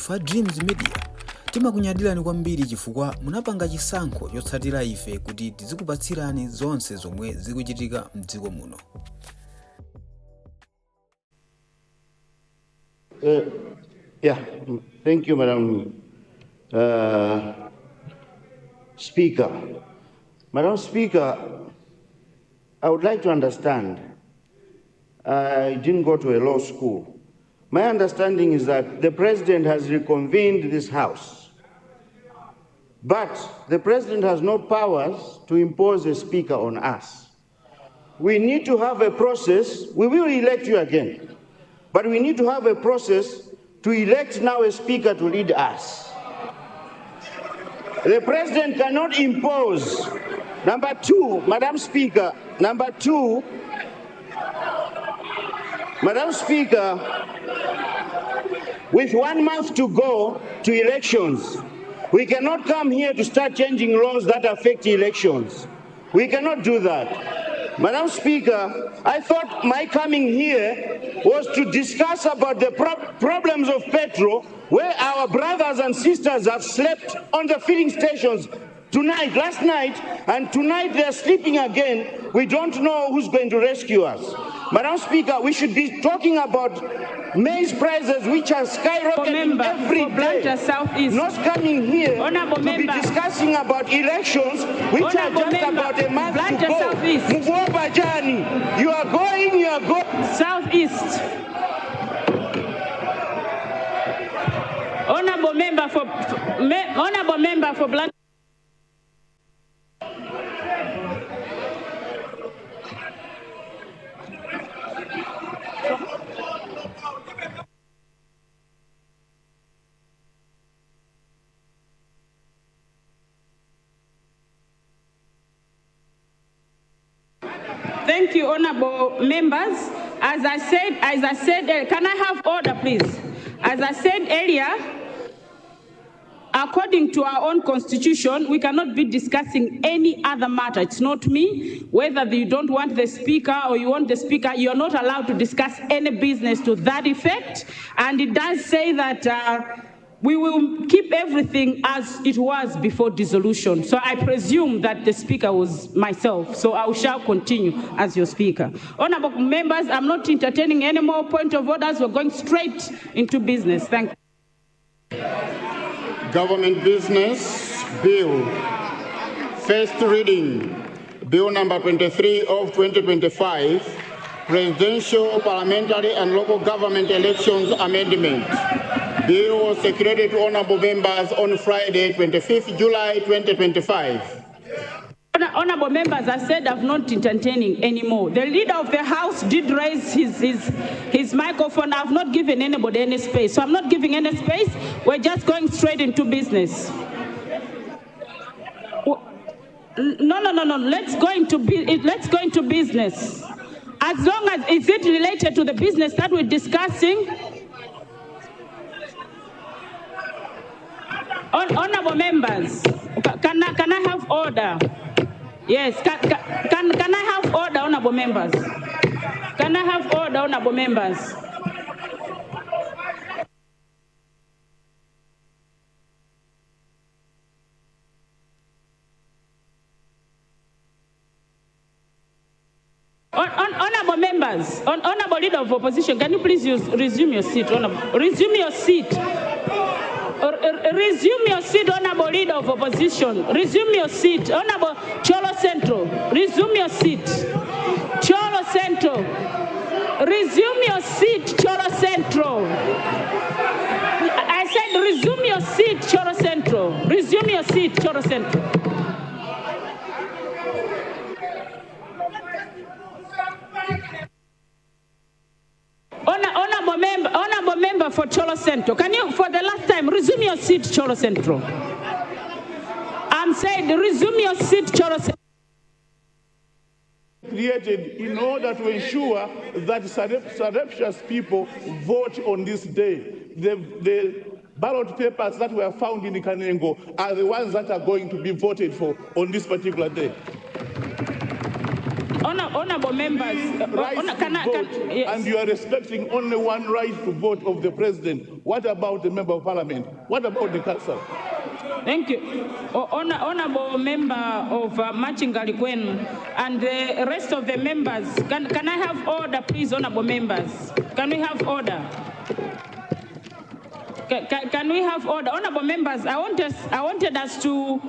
Fa Dreams Media timakunyadilani kwambiri chifukwa munapanga chisankho chotsatira ife kuti tizikupatsirani zonse zomwe zikuchitika mdziko muno. Thank you, Madam Speaker. Madam Speaker, I would like to understand. I didn't go to a law school. My understanding is that the President has reconvened this House, but the President has no powers to impose a Speaker on us. We need to have a process. We will elect you again, but we need to have a process to elect now a Speaker to lead us. The President cannot impose. Number two, Madam Speaker, with 1 month to go to elections, we cannot come here to start changing laws that affect elections. We cannot do that. Madam Speaker, I thought my coming here was to discuss about the problems of petrol, where our brothers and sisters have slept on the filling stations last night, and tonight they're sleeping again. We don't know who's going to rescue us. Madam Speaker, we should be talking about maize prices which are skyrocketing every day. Not coming here to be discussing about elections which are just about a month to go. Mugwaba Jani, you are going. Southeast. Honorable member for Blantyre. Thank you, honorable members. As I said, can I have order, please? As I said earlier, according to our own constitution, we cannot be discussing any other matter. It's not me. Whether you don't want the speaker or you want the speaker, you're not allowed to discuss any business to that effect. And it does say that we will keep everything as it was before dissolution. So I presume that the speaker was myself. So I shall continue as your speaker. Honorable members, I'm not entertaining any more point of orders. We're going straight into business. Thank you. Government Business Bill. First reading, Bill number 23 of 2025, Presidential, Parliamentary and Local Government Elections Amendment. Bill was circulated to honorable members on Friday, 25th July 2025. Honorable members, I said I'm not entertaining anymore. The leader of the House did raise his microphone. I've not given anybody any space. So I'm not giving any space. We're just going straight into business. No. Let's go into business. As long as is it related to the business that we're discussing. Honorable members, can I have order? Yes, can I have order, honorable members? Can I have order, honorable members? Honorable members, honorable leader of opposition, can you please resume your seat? Resume your seat. Resume your seat, honorable leader of opposition. Resume your seat, honorable Cholo Central. Resume your seat, Cholo Central. Resume your seat, Cholo Central. I said resume your seat, Cholo Central. Resume your seat, Cholo Central. Honorable member for Cholo Central, can you, for the last time, resume your seat, Cholo Central? I'm saying, resume your seat, Cholo Central. Created in order to ensure that surreptitious people vote on this day. The ballot papers that were found in Kanengo are the ones that are going to be voted for on this particular day. Honorable members, Right to vote, yes. and you are respecting only one right to vote of the president. What about the member of parliament? What about the council? Thank you. Honorable member of Machingali Kwenu and the rest of the members, can I have order, please, honorable members? Can we have order? Can we have order? Honorable members, I wanted us to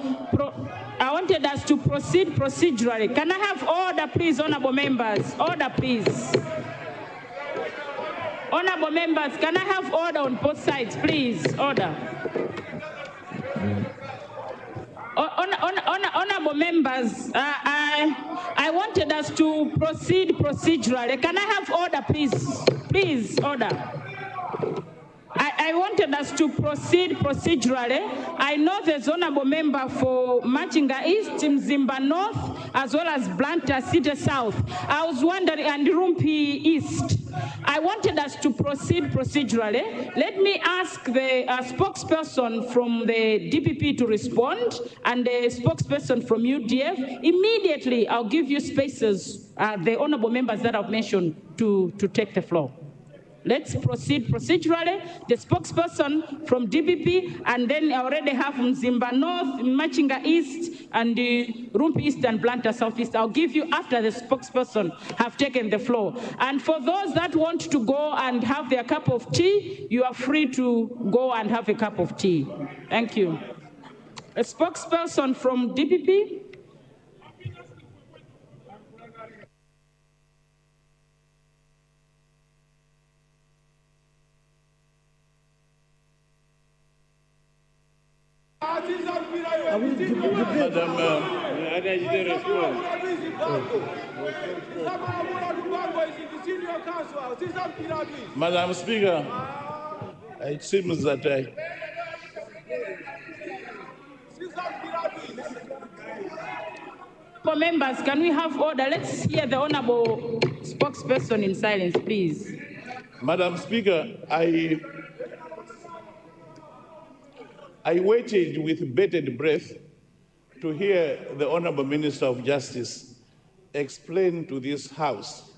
proceed procedurally. Can I have order, please, honorable members? Order, please. Honorable members, can I have order on both sides, please? Order. Honorable members, I wanted us to proceed procedurally. Can I have order, please? Please, order. I wanted us to proceed procedurally. I know there's honorable member for Machinga East, Mzimba North, as well as Blantyre City South. I was wondering, and Rumpi East. I wanted us to proceed procedurally. Let me ask the spokesperson from the DPP to respond, and the spokesperson from UDF. Immediately, I'll give you spaces, the honorable members that I've mentioned, to take the floor. Let's proceed procedurally. The spokesperson from DPP, and then I already have Mzimba North, Machinga East, and Rumpi East and Blantyre Southeast. I'll give you after the spokesperson have taken the floor. And for those that want to go and have their cup of tea, you are free to go and have a cup of tea. Thank you. A spokesperson from DPP. Madam Speaker, it seems that For members, can we have order? Let's hear the honorable spokesperson in silence, please. Madam Speaker, I waited with bated breath to hear the Honorable Minister of Justice explain to this House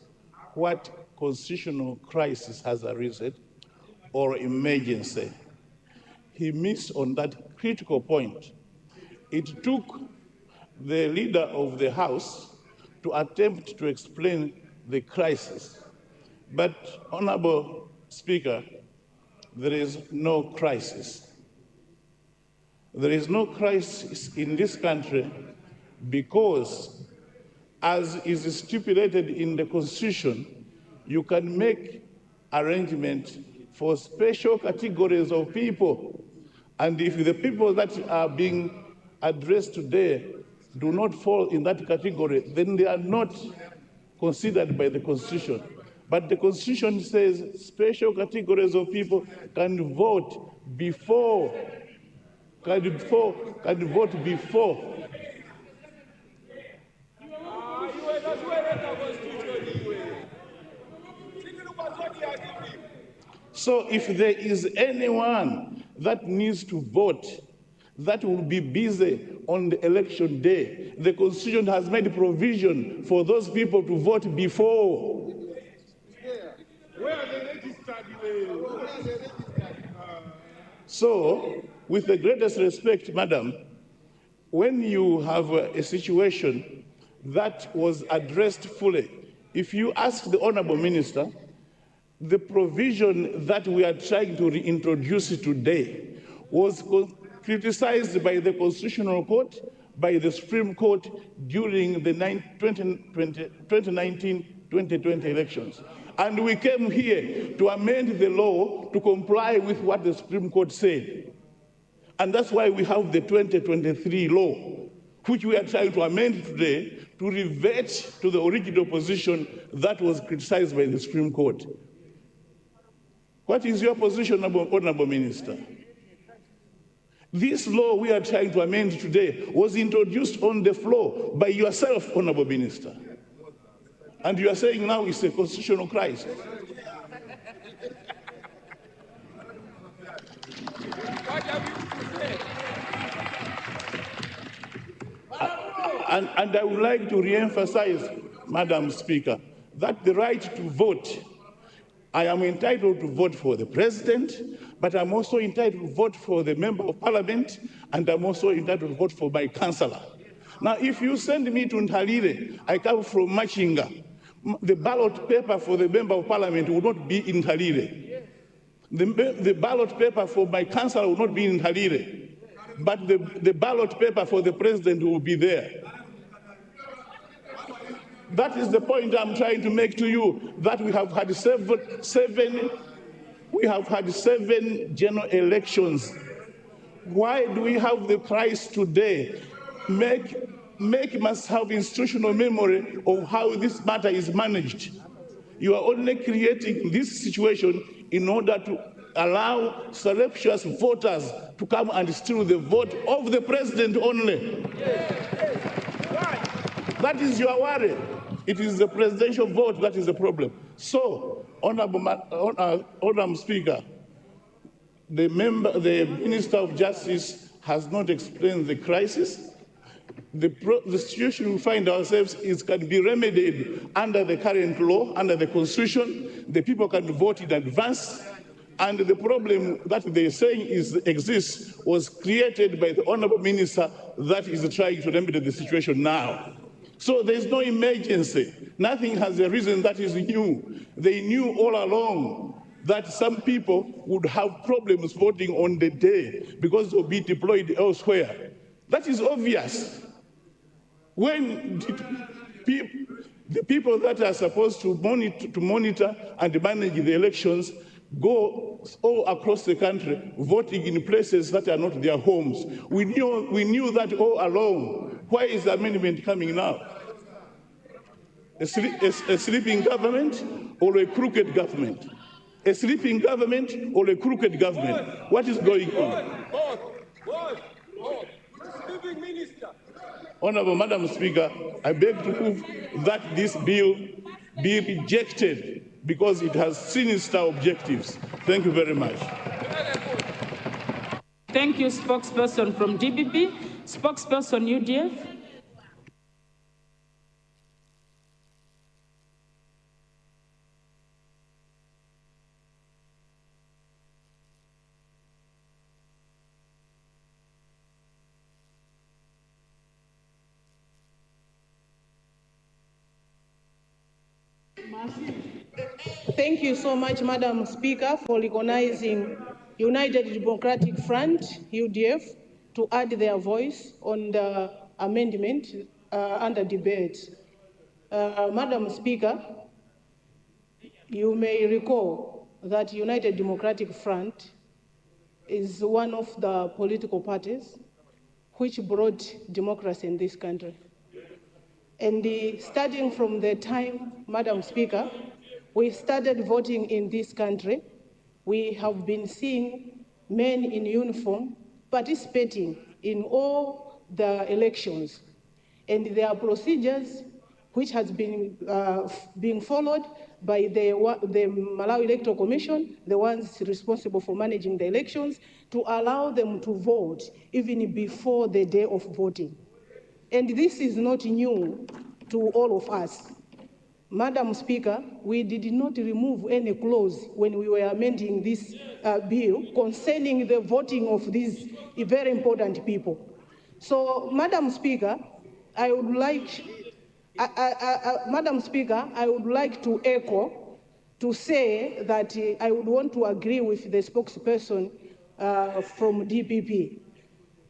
what constitutional crisis has arisen or emergency. He missed on that critical point. It took the leader of the House to attempt to explain the crisis. But, Honorable Speaker, there is no crisis. There is no crisis in this country because, as is stipulated in the Constitution, you can make arrangements for special categories of people. And if the people that are being addressed today do not fall in that category, then they are not considered by the Constitution. But the Constitution says special categories of people can vote before. Can vote before. So if there is anyone that needs to vote, that will be busy on the election day, the Constitution has made provision for those people to vote before. Where are they registered? So, with the greatest respect, Madam, when you have a situation that was addressed fully, if you ask the Honorable Minister, the provision that we are trying to reintroduce today was criticized by the Constitutional Court, by the Supreme Court during the 2019-2020 elections. And we came here to amend the law to comply with what the Supreme Court said. And that's why we have the 2023 law, which we are trying to amend today to revert to the original position that was criticized by the Supreme Court. What is your position, Honorable Minister? This law we are trying to amend today was introduced on the floor by yourself, Honorable Minister. And you are saying now it's a constitutional crisis. And I would like to re-emphasize, Madam Speaker, that the right to vote, I am entitled to vote for the president, but I'm also entitled to vote for the member of parliament, and I'm also entitled to vote for my councillor. Now, if you send me to Ntalile, I come from Machinga, the ballot paper for the member of parliament will not be in Ntalile. The ballot paper for my councillor will not be in Ntalile, but the ballot paper for the president will be there. That is the point I'm trying to make to you, that we have had seven general elections. Why do we have the price today? Make must have institutional memory of how this matter is managed. You are only creating this situation in order to allow surreptitious voters to come and steal the vote of the president only. That is your worry. It is the presidential vote that is the problem. So, Honorable Speaker, the Minister of Justice has not explained the crisis. The situation we find ourselves can be remedied under the current law, under the Constitution. The people can vote in advance. And the problem that they're saying exists was created by the Honorable Minister that is trying to remedy the situation now. So there's no emergency. Nothing has a reason that is new. They knew all along that some people would have problems voting on the day because they'll be deployed elsewhere. That is obvious. When the people that are supposed to monitor and manage the elections go all across the country voting in places that are not their homes. We knew that all along. Why is the amendment coming now? A sleeping government or a crooked government? A sleeping government or a crooked government? What is going on? Sleeping minister. Honorable Madam Speaker, I beg to move that this bill be rejected because it has sinister objectives. Thank you very much. Thank you, spokesperson from DPP. Spokesperson UDF. Thank you so much, Madam Speaker, for recognizing United Democratic Front, UDF, to add their voice on the amendment under debate. Madam Speaker, you may recall that United Democratic Front is one of the political parties which brought democracy in this country. And starting from the time, Madam Speaker, we started voting in this country, we have been seeing men in uniform participating in all the elections. And there are procedures which has been being followed by the Malawi Electoral Commission, the ones responsible for managing the elections, to allow them to vote even before the day of voting. And this is not new to all of us. Madam Speaker, we did not remove any clause when we were amending this bill concerning the voting of these very important people. So, Madam Speaker, I would like, Madam Speaker, I would like to echo to say that I would want to agree with the spokesperson from DPP.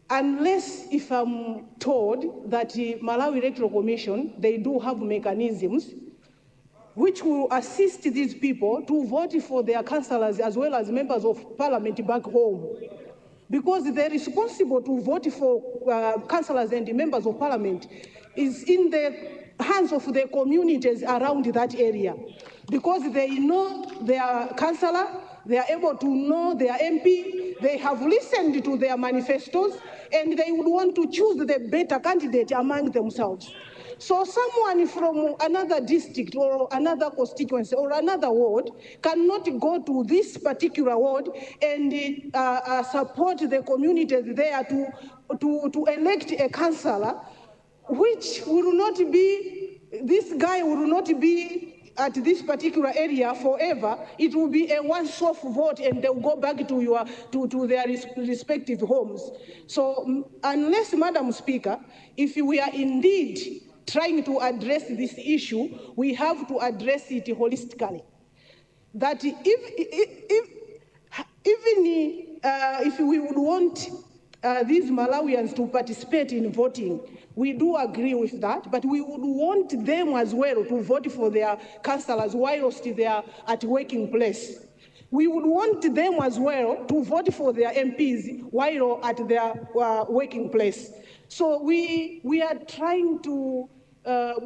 Unless if I'm told that the Malawi Electoral Commission, they do have mechanisms which will assist these people to vote for their councillors as well as members of parliament back home. Because they're responsible to vote for councillors and members of parliament is in the hands of the communities around that area. Because they know their councillor, they are able to know their MP, they have listened to their manifestos, and they would want to choose the better candidate among themselves. So someone from another district or another constituency or another ward cannot go to this particular ward and support the communities there to elect a councillor which will not be this guy will not be at this particular area forever. It will be a once-off vote and they'll go back to their respective homes. So unless, Madam Speaker, if we are indeed trying to address this issue, we have to address it holistically. That if we would want these Malawians to participate in voting, we do agree with that, but we would want them as well to vote for their councillors whilst they are at working place. We would want them as well to vote for their MPs while at their working place. So we are trying to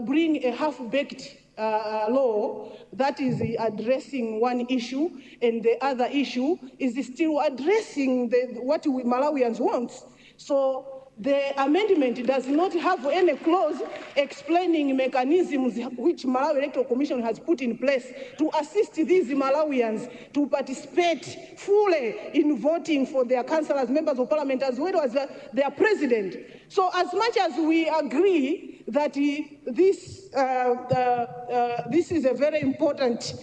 bring a half-baked law that is addressing one issue, and the other issue is still addressing what Malawians want. So the amendment does not have any clause explaining mechanisms which Malawi Electoral Commission has put in place to assist these Malawians to participate fully in voting for their councillors, members of parliament, as well as their president. So as much as we agree that this is a very important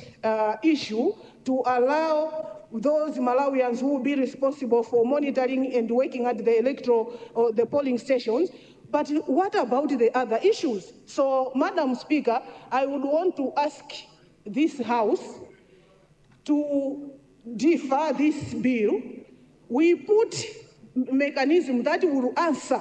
issue to allow those Malawians who will be responsible for monitoring and working at the electoral or the polling stations. But what about the other issues? So, Madam Speaker, I would want to ask this House to defer this bill. We put mechanism that will answer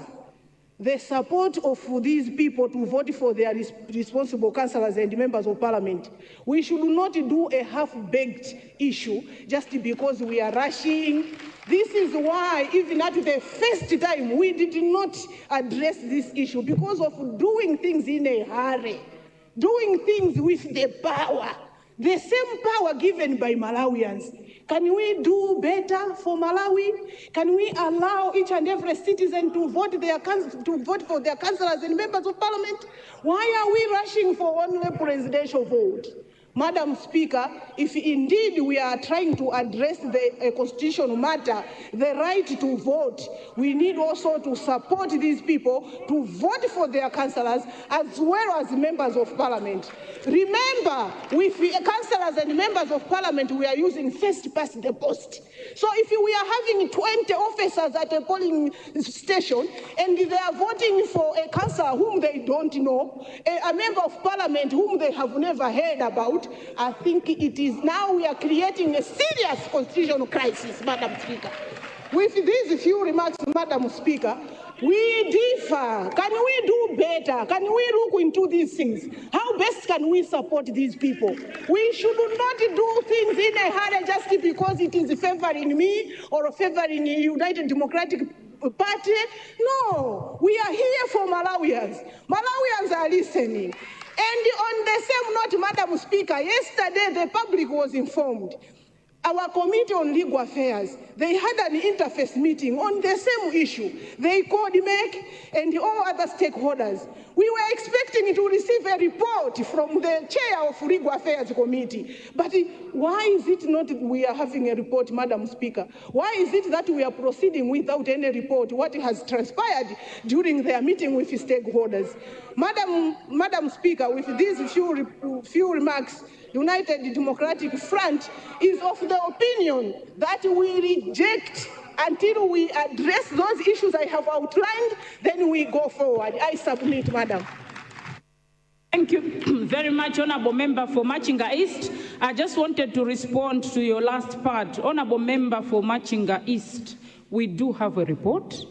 the support of these people to vote for their responsible councillors and members of parliament. We should not do a half-baked issue just because we are rushing. This is why even at the first time we did not address this issue, because of doing things in a hurry, doing things with the power, the same power given by Malawians. Can we do better for Malawi? Can we allow each and every citizen to vote for their councillors and members of parliament? Why are we rushing for only presidential vote? Madam Speaker, if indeed we are trying to address the constitutional matter, the right to vote, we need also to support these people to vote for their councillors as well as members of parliament. Remember, with the councillors and members of parliament, we are using first past the post. So if we are having 20 officers at a polling station and they are voting for a councillor whom they don't know, a member of parliament whom they have never heard about, I think it is now we are creating a serious constitutional crisis, Madam Speaker. With these few remarks, Madam Speaker, we differ. Can we do better? Can we look into these things? How best can we support these people? We should not do things in a hurry just because it is favoring me or favoring United Democratic Party. No, we are here for Malawians. Malawians are listening. And on the same note, Madam Speaker, yesterday the public was informed. Our Committee on Legal Affairs, they had an interface meeting on the same issue. They called MEC and all other stakeholders. We were expecting to receive a report from the chair of Legal Affairs Committee. But why is it not we are having a report, Madam Speaker? Why is it that we are proceeding without any report, what has transpired during their meeting with stakeholders? Madam Speaker, with these few remarks, United Democratic Front is of the opinion that we reject until we address those issues I have outlined, then we go forward. I submit, Madam. Thank you very much, Honourable Member for Machinga East. I just wanted to respond to your last part. Honourable Member for Machinga East, we do have a report.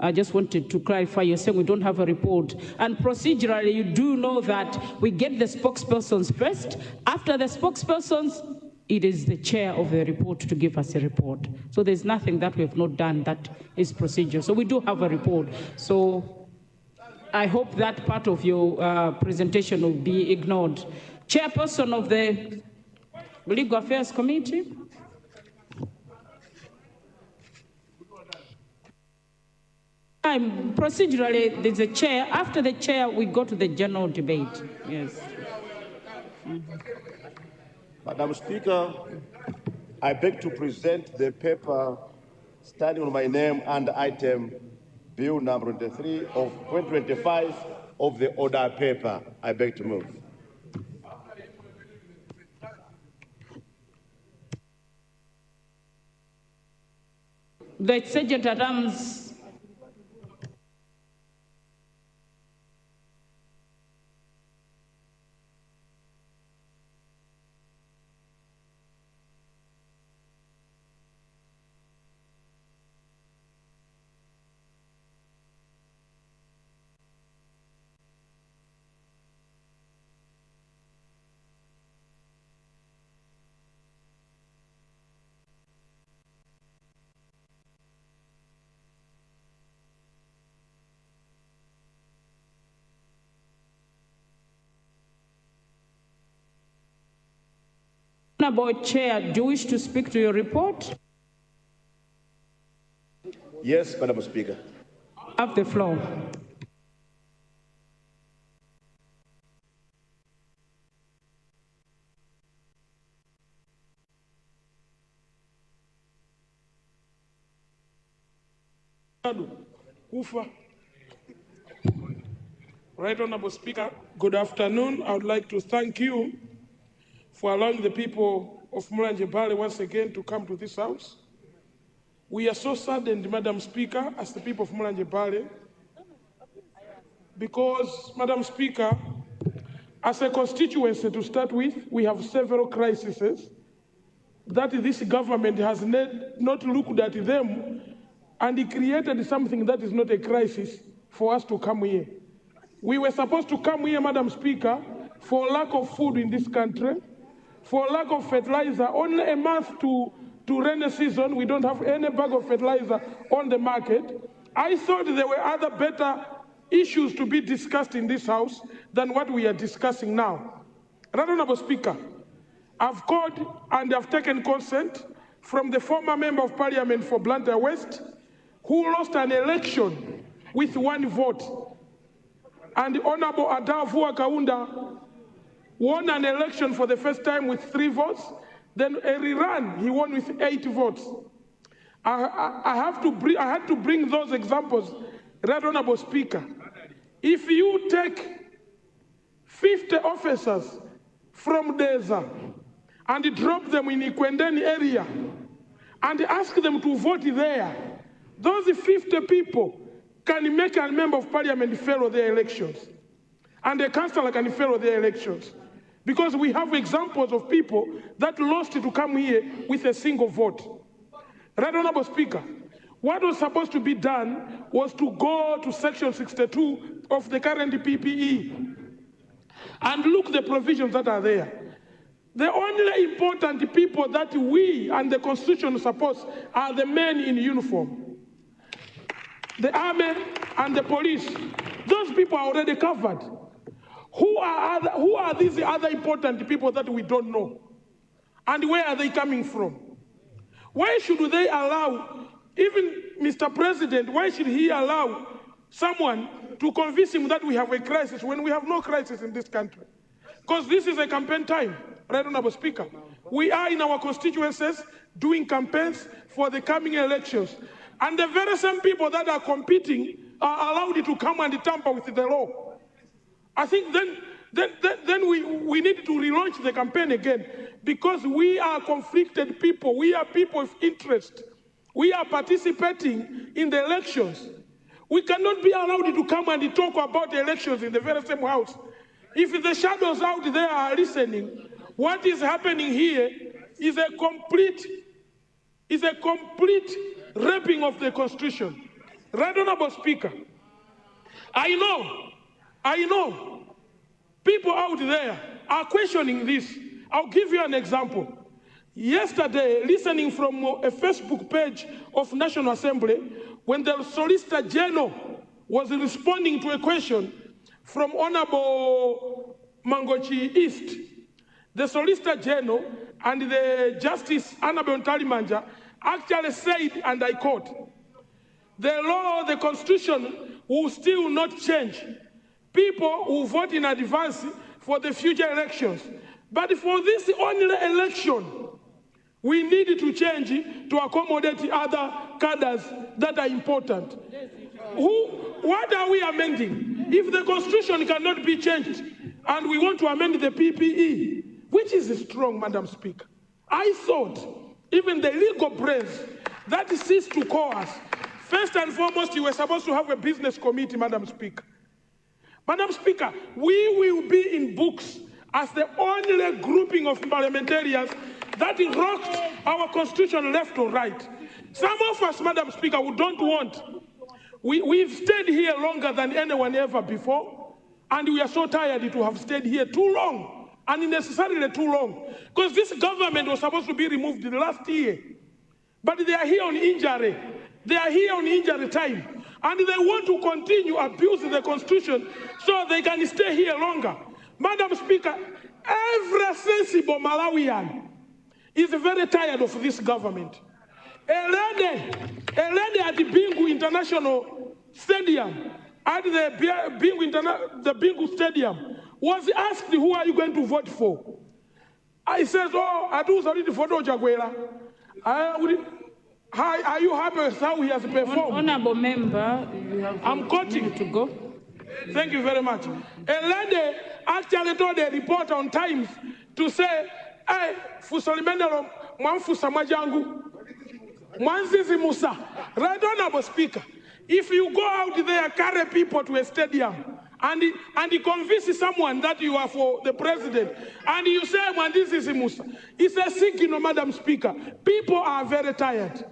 I just wanted to clarify, you're saying we don't have a report. And procedurally, you do know that we get the spokespersons first. After the spokespersons, it is the chair of the report to give us a report. So there's nothing that we have not done that is procedure. So we do have a report. So I hope that part of your presentation will be ignored. Chairperson of the Legal Affairs Committee. Procedurally, there's a chair. After the chair, we go to the general debate. Yes. Madam Speaker, I beg to present the paper standing on my name and item Bill number 23 of 2025 of the order paper. I beg to move. The Sergeant at Arms. Honorable Chair, do you wish to speak to your report? Yes, Madam Speaker. Have the floor. Right Honorable Speaker, good afternoon. I would like to thank you for allowing the people of Mulanje Bale once again to come to this house. We are so saddened, Madam Speaker, as the people of Mulanje Bale, because, Madam Speaker, as a constituency to start with, we have several crises that this government has not looked at them, and it created something that is not a crisis for us to come here. We were supposed to come here, Madam Speaker, for lack of food in this country, for lack of fertilizer. Only a month to rainy season, we don't have any bag of fertilizer on the market. I thought there were other better issues to be discussed in this house than what we are discussing now. Right Honorable Speaker, I've called and I've taken consent from the former Member of Parliament for Blantyre West, who lost an election with 1 vote. And Honorable Adavua Kaunda won an election for the first time with 3 votes. Then a rerun, he won with 8 votes. I had to bring those examples, Right Honorable Speaker. If you take 50 officers from Deza and drop them in Ikwendeni area and ask them to vote there, those 50 people can make a Member of Parliament fail their elections. And a councillor can fail their elections. Because we have examples of people that lost to come here with a single vote. Right Honorable Speaker, what was supposed to be done was to go to Section 62 of the current PPE and look the provisions that are there. The only important people that we and the Constitution suppose are the men in uniform. The army and the police. Those people are already covered. Who are these other important people that we don't know? And where are they coming from? Why should they allow, even Mr. President, why should he allow someone to convince him that we have a crisis when we have no crisis in this country? Because this is a campaign time, Right Honorable Speaker. We are in our constituencies doing campaigns for the coming elections. And the very same people that are competing are allowed to come and tamper with the law. I think then we need to relaunch the campaign again, because we are conflicted people. We are people of interest. We are participating in the elections. We cannot be allowed to come and talk about the elections in the very same house. If the shadows out there are listening, what is happening here is a complete raping of the Constitution. Right Honorable Speaker, I know people out there are questioning this. I'll give you an example. Yesterday, listening from a Facebook page of National Assembly, when the Solicitor General was responding to a question from Honorable Mangochi East, the Solicitor General and the Justice Annabel Ntalimanja actually said, and I quote, "The law, the Constitution will still not change. People will vote in advance for the future elections. But for this only election, we need to change to accommodate other cadres that are important." What are we amending? if the constitution cannot be changed and we want to amend the PPE, which is strong, Madam Speaker, I thought even the legal brains that ceased to call us, first and foremost, you were supposed to have a business committee, Madam Speaker. Madam Speaker, we will be in books as the only grouping of parliamentarians that rocked our constitution left or right. Some of us, Madam Speaker, who don't want, we've stayed here longer than anyone ever before, and we are so tired to have stayed here too long, unnecessarily too long, because this government was supposed to be removed last year, but they are here on injury. They are here on injury time, and they want to continue abusing the constitution so they can stay here longer. Madam Speaker, every sensible Malawian is very tired of this government. A lady at the Bingu International Stadium, at the Bingu Stadium, was asked, who are you going to vote for? I said, oh, I do sorry for Jaguela. Are you happy with how he has performed? Honorable member, you have I'm quoting to go. Thank you very much. A lady actually told a reporter on Times to say, hey, Fusolimenero, Mwanfusa Majangu, Mwanzizi Musa. Right, Honorable Speaker, if you go out there, carry people to a stadium, and you convince someone that you are for the president, and you say, well, this is Musa. It's a signal, Madam Speaker. People are very tired.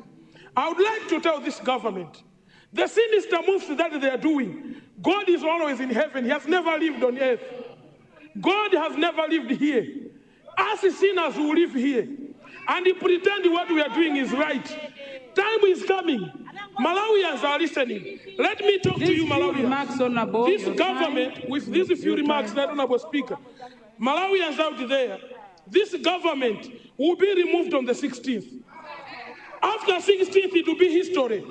I would like to tell this government, the sinister moves that they are doing, God is always in heaven. He has never lived on earth. God has never lived here. Us sinners who live here, and he pretend what we are doing is right. Time is coming. Malawians are listening. Let me talk to you, Malawians. This government, with these few remarks, Honorable Speaker, Malawians out there, this government will be removed on the 16th. After 16th, it will be history.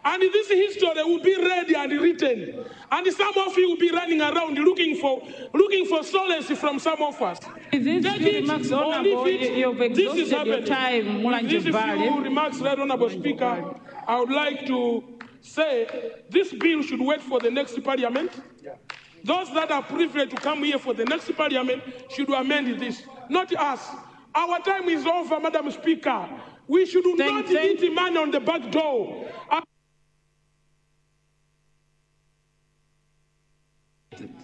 And this history will be read and written. And some of you will be running around looking for solace from some of us. These few remarks, Honorable, you've exhausted your time. These few remarks, Honorable Speaker, I would like to say this bill should wait for the next parliament. Those that are privileged to come here for the next parliament should amend this, not us. Our time is over, Madam Speaker. We should not eat the man on the back door.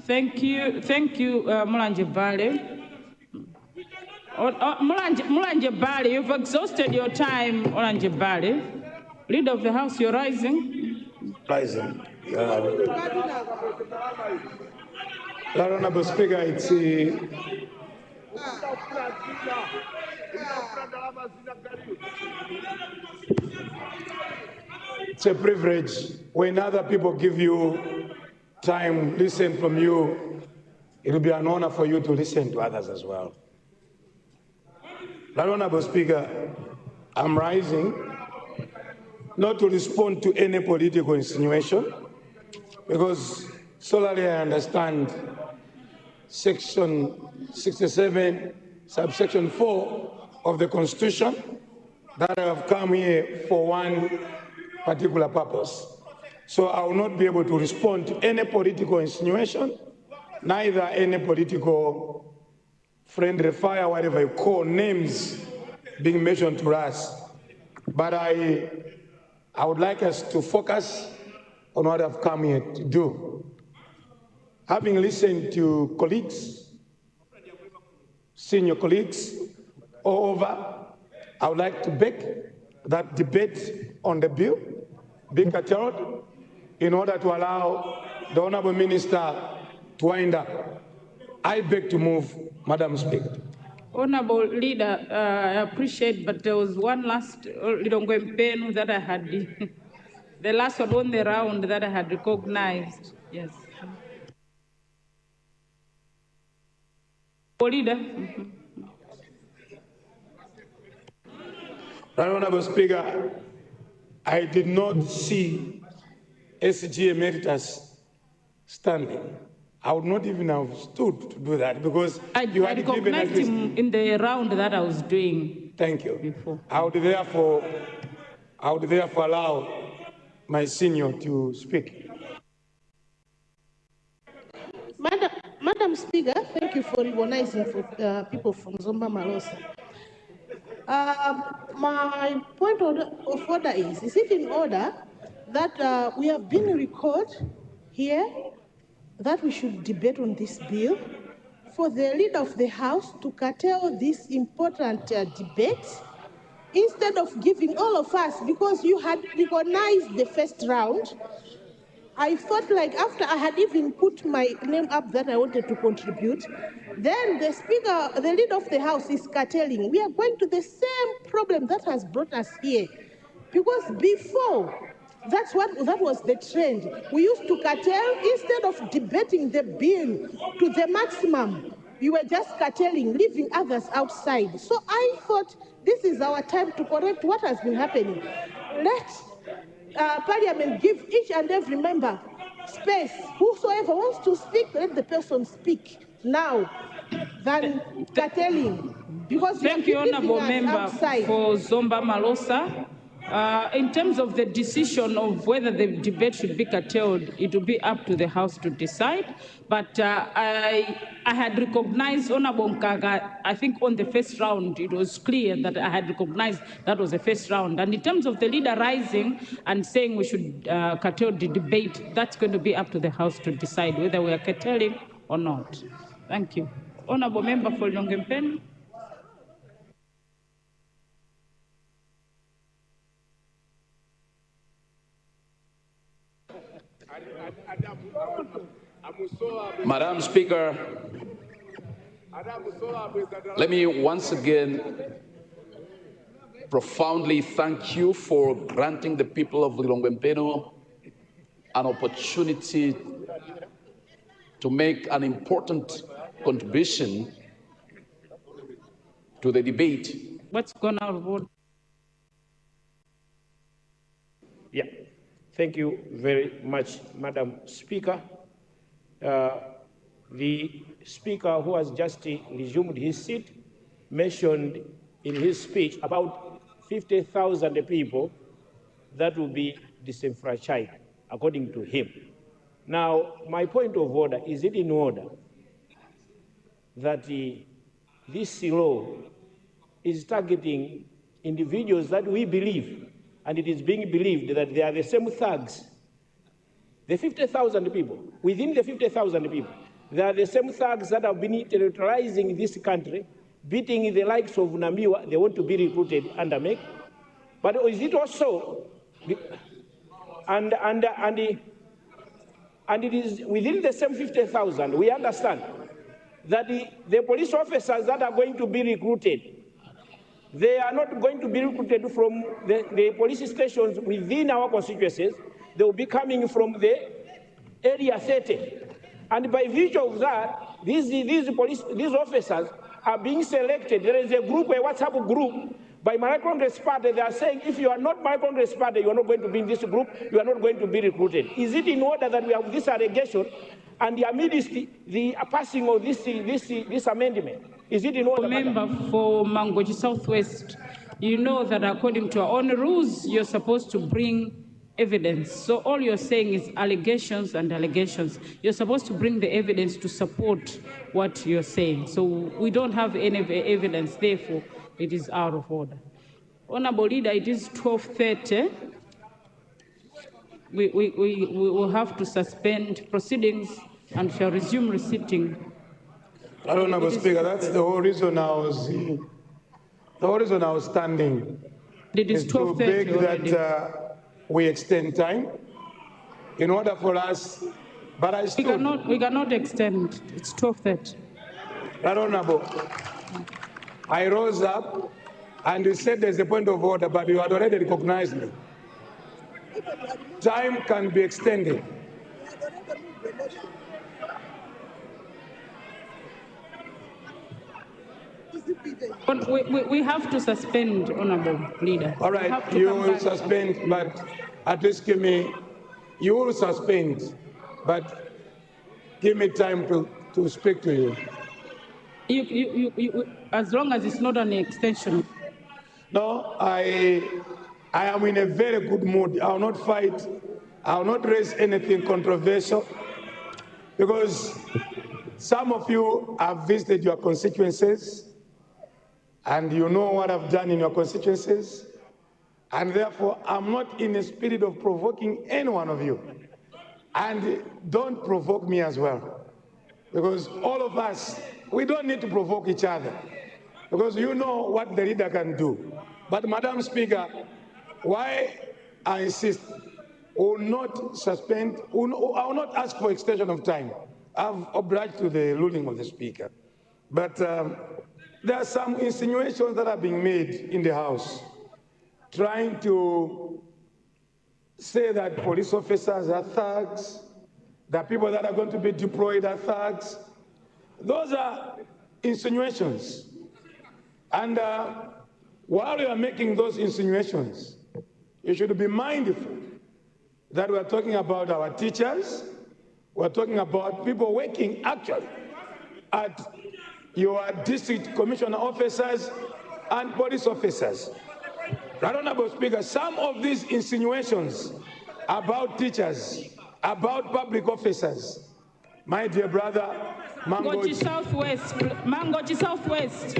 Thank you, Mulanje Bale. Mulanje Bale, you've exhausted your time, Mulanje Bale. Leader of the House, you're rising. Rising. Honorable Speaker, it's a privilege when other people give you time, listen from you. It will be an honor for you to listen to others as well. Honorable Speaker, I'm rising not to respond to any political insinuation, because solely I understand Section 67, subsection 4 of the Constitution, that I have come here for one particular purpose. So I will not be able to respond to any political insinuation, neither any political friendly fire, whatever you call names being mentioned to us. But I would like us to focus on what I've come here to do. Having listened to colleagues, senior colleagues all over, I would like to beg that debate on the bill be curtailed in order to allow the Honourable Minister to wind up. I beg to move, Madam Speaker. Honourable Leader, I appreciate, but there was one last little pen that I had, the last one on the round that I had recognized. Yes. Leader. Honourable Speaker, I did not see SG Emeritus standing. I would not even have stood to do that because you had given recognized him in the round that I was doing. Thank you. Before. I would therefore allow my senior to speak. Madam Speaker, thank you for recognizing for people from Zomba Malosa. My point of order is it in order that we have been recalled here that we should debate on this bill for the leader of the House to curtail this important debate instead of giving all of us, because you had recognized the first round. I felt like after I had even put my name up that I wanted to contribute, then the speaker, the leader of the House is curtailing. We are going to the same problem that has brought us here. Because before, that was the trend. We used to curtail instead of debating the bill to the maximum. We were just curtailing, leaving others outside. So I thought this is our time to correct what has been happening. Let Parliament give each and every member space. Whosoever wants to speak, let the person speak now than curtailing. Because thank you, Honourable Member outside. For Zomba Malosa. In terms of the decision of whether the debate should be curtailed, it will be up to the House to decide. But I had recognized Honourable Mkaga, I think on the first round, it was clear that I had recognized that was the first round. And in terms of the leader rising and saying we should curtail the debate, that's going to be up to the House to decide whether we are curtailing or not. Thank you. Honourable Member for Longempen. Madam Speaker, let me once again profoundly thank you for granting the people of Lilongwe an opportunity to make an important contribution to the debate. What's going on? Yeah, thank you very much, Madam Speaker. The Speaker, who has just resumed his seat, mentioned in his speech about 50,000 people that will be disenfranchised, according to him. Now, my point of order, is it in order that this law is targeting individuals that we believe, and it is being believed that they are the same thugs? The 50,000 people, within the 50,000 people, they are the same thugs that have been terrorizing this country, beating the likes of Namiwa. They want to be recruited under MEC. But is it also, and it is within the same 50,000, we understand that the police officers that are going to be recruited, they are not going to be recruited from the police stations within our constituencies. They will be coming from the area 30. And by virtue of that, these officers are being selected. There is a group, a WhatsApp group, by my Congress party. They are saying, if you are not my Congress party, you are not going to be in this group, you are not going to be recruited. Is it in order that we have this allegation and amidst the passing of this amendment? Is it in order? Member for Mangochi Southwest, you know that according to our own rules, you're supposed to bring evidence. So all you're saying is allegations and allegations. You're supposed to bring the evidence to support what you're saying. So we don't have any evidence, therefore it is out of order. Honourable Leader, it is 12:30. We will have to suspend proceedings and shall resume sitting. Honourable Speaker, that's the whole reason I was standing. It is 12:30 to beg already. that we extend time in order for us, but I stood. We cannot extend. It's 12:30. Right, Honourable. I rose up and you said there's a point of order, but you had already recognized me. Time can be extended. We have to suspend, Honourable Leader. All right, you will suspend, but at least give me, you will suspend, but give me time to speak to you. You, as long as it's not an extension. No, I am in a very good mood. I will not fight. I will not raise anything controversial, because some of you have visited your constituencies and you know what I've done in your constituencies. And therefore, I'm not in a spirit of provoking any one of you. And don't provoke me as well. Because all of us, we don't need to provoke each other. Because you know what the leader can do. But Madam Speaker, why I insist, will not suspend, I will not ask for extension of time. I've obliged to the ruling of the Speaker. But there are some insinuations that are being made in the House, trying to say that police officers are thugs, that people that are going to be deployed are thugs. Those are insinuations. And while you are making those insinuations, you should be mindful that we are talking about our teachers, we're talking about people working actually at your district commissioner officers and police officers. Right, Honorable Speaker, some of these insinuations about teachers, about public officers, my dear brother, Mangochi Southwest.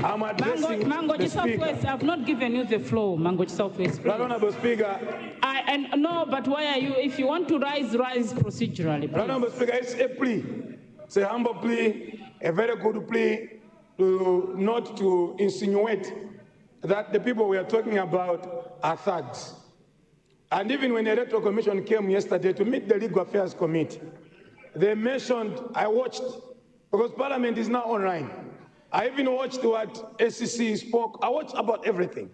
I'm addressing Mangochi the Speaker. Southwest. I've not given you the floor, Mangochi Southwest. Right, Honorable Speaker. No, but why are you? If you want to rise procedurally. Right, Honorable Speaker, it's a plea. It's a humble plea, a very good plea, to not to insinuate that the people we are talking about are thugs. And even when the Electoral Commission came yesterday to meet the Legal Affairs Committee, they mentioned, I watched, because Parliament is now online. I even watched what SCC spoke. I watched about everything.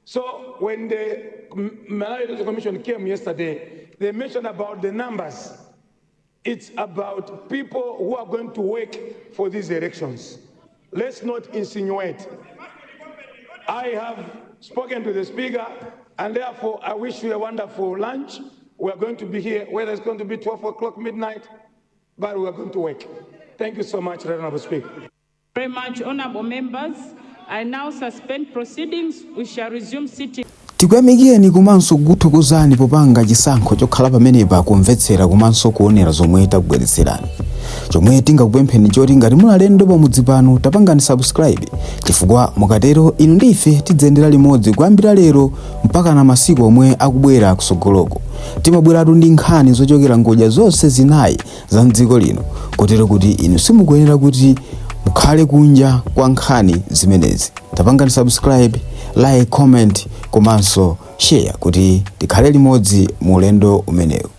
So when the Electoral Commission came yesterday, they mentioned about the numbers. It's about people who are going to work for these elections. Let's not insinuate. I have spoken to the Speaker, and therefore I wish you a wonderful lunch. We're going to be here, whether it's going to be 12 o'clock midnight, but we're going to work. Thank you so much, Honorable Speaker. Very much, honorable members. I now suspend proceedings. We shall resume sitting. Tikuyamikeni komanso kuthokozani popanga chisankho chokhala pamenepa kumvetsera komanso kuonera zomwe takubweretserani. Chomwe tingakupempheni choti ngati muli alendo pamudzi pano tapangani subscribe, chifukwa mukatero inu ndi ife tidzayendera limodzi kuyambira lero mpaka na masiku omwe akubwera kusogoloko. Timabweratu ndi nkhani zochokera ngodya zonse zinayi za mdziko lino, kotero kuti inu simukuyenera kuti mukhale kunja kwa nkhani zimenezi. Tapangani subscribe, like, comment komanso share kuti tikhale limodzi mu ulendo umenewu.